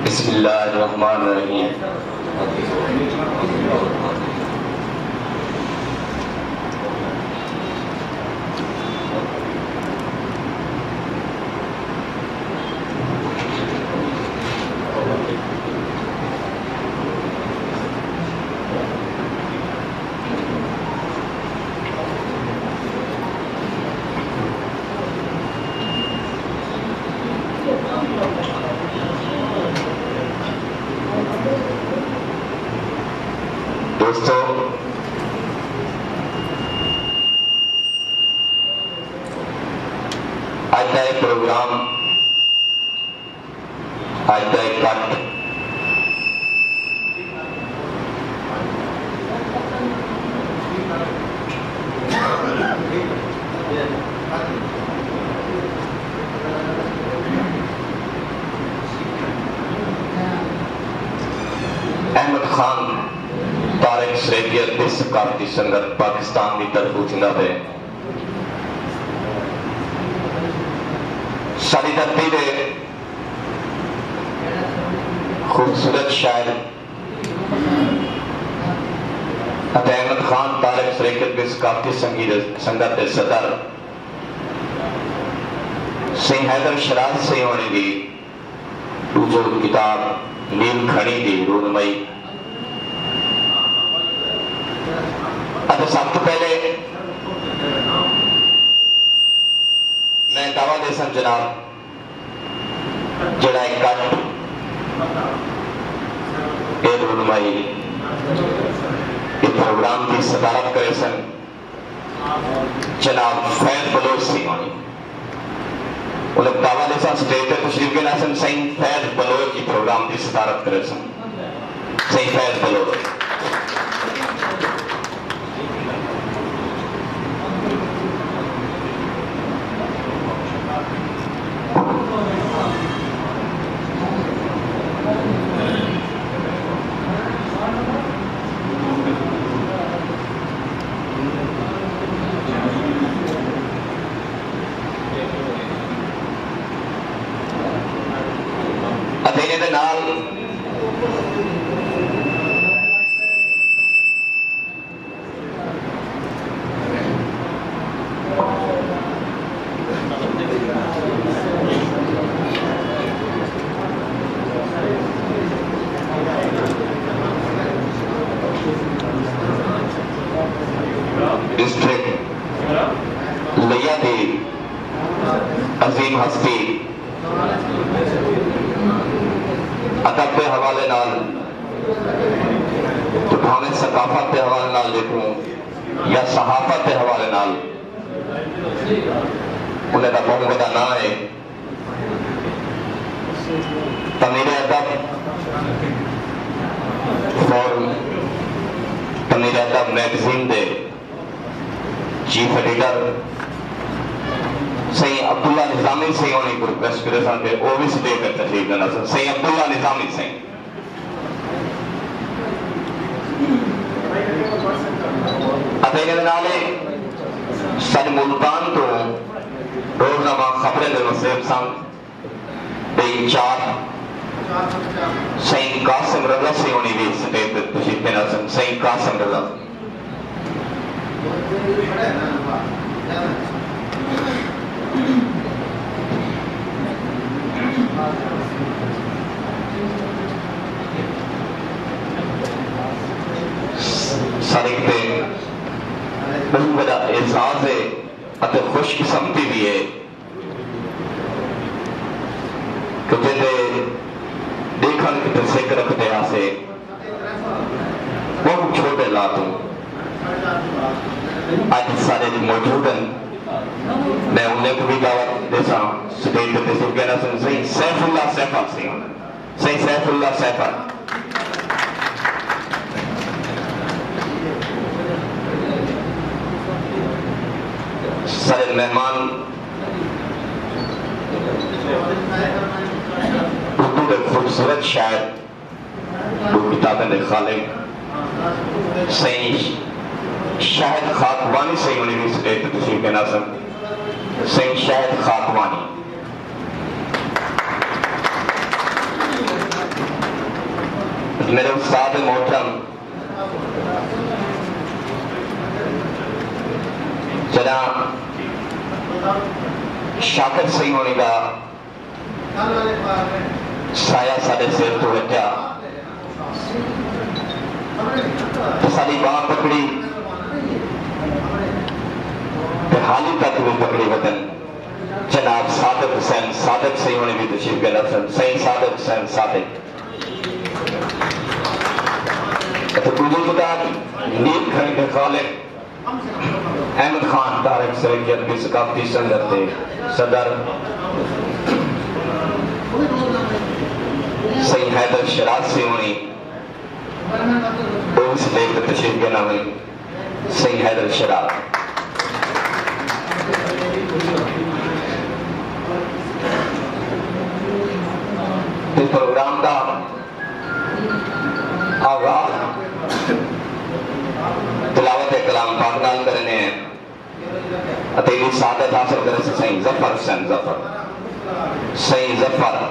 बिस्मिल्लाहिर्रहमानिर्रहीम। दोस्तों, आज का एक प्रोग्राम, आज का एक कट अहमद खान तारिक सरेकियत सकाफती संगत पाकिस्तान की तरफ उठना है। सारी धरती के खूबसूरत शायर अहमद खान तारिक सरेकियत सकाफती संगत के सदर सिंह हैदर शराज से होने की जो किताब नील खड़ी की रूनमई। सब तो पहले मैं दावा दे सन जनाब जड़ा एक कट रूनमई प्रोग्राम की सदारत करे सन जनाब फैज बलोच सिंह होनी। उन्हें दावा दे सन स्टेज पर तशरीफ के ना सन सही फैज बलोच की प्रोग्राम की सदारत करे सन सही फैज बलोच। लिया थी अजीम हस्ती अदब के हवाले नाल तो भावे सकाफत के हवाले नाल देखूं या सहाफत के हवाले नाल उन्हें का बहुत बड़ा ना है। तमीरे अदब फॉर्म तमीरे अदब मैगजीन दे चीफ एडिटर सही अब्दुल्ला निजामी सही होने को रिक्वेस्ट करे सन के ओ भी स्टे कर तशरीफ देना सन सही अब्दुल्ला निजामी सही अतेने नाले सद मुल्तान तो रोजनामा खबरें दे वसेब सन दे चार सही कासिम रजा सही होने भी स्टे कर तशरीफ देना सन सही कासिम रजा सारिक बहुत बड़ा एहसास है अते खुशकिस्मती भी है कि देखन के सिक रखते आसे बहुत छोटे लातों आज सारे मौजूद हैं। मैं उन्हें को भी दावत देता हूँ स्टेज पे तशरीफ कहना सुन सही सैफुल्लाह सैफर सिंह सही सैफुल्लाह सैफर सारे मेहमान उर्दू के खूबसूरत शायर दो किताबें दे खालिक सही शाहिद खाकवानी सही यूनिवर्सिटी तशरीफ के नासम सही शाहिद खाकवानी मेरे उस्ताद मोहतरम जना शाकिर सही होने का साया साढ़े सिर तो हटा तो सारी बाह पकड़ी तो हाली तक भी पकड़ी वतन जनाब सादिक हुसैन सादिक सही होने भी तशरीफ के लफ्ज़ सही सादिक हुसैन सादिक तो बुजुर्ग नील खड़ी के खालिक अहमद खान तारक सरेकियत भी सकाफती संगत थे सदर सही हैदर शराज से होनी उस लेख तशरीफ के नाम सही हैदर शराज इस प्रोग्राम का आगाज तिलावत कलाम पाक नाल करने हैं अतेली सादत हासिल करे सही जफर हुसैन जफर सही जफर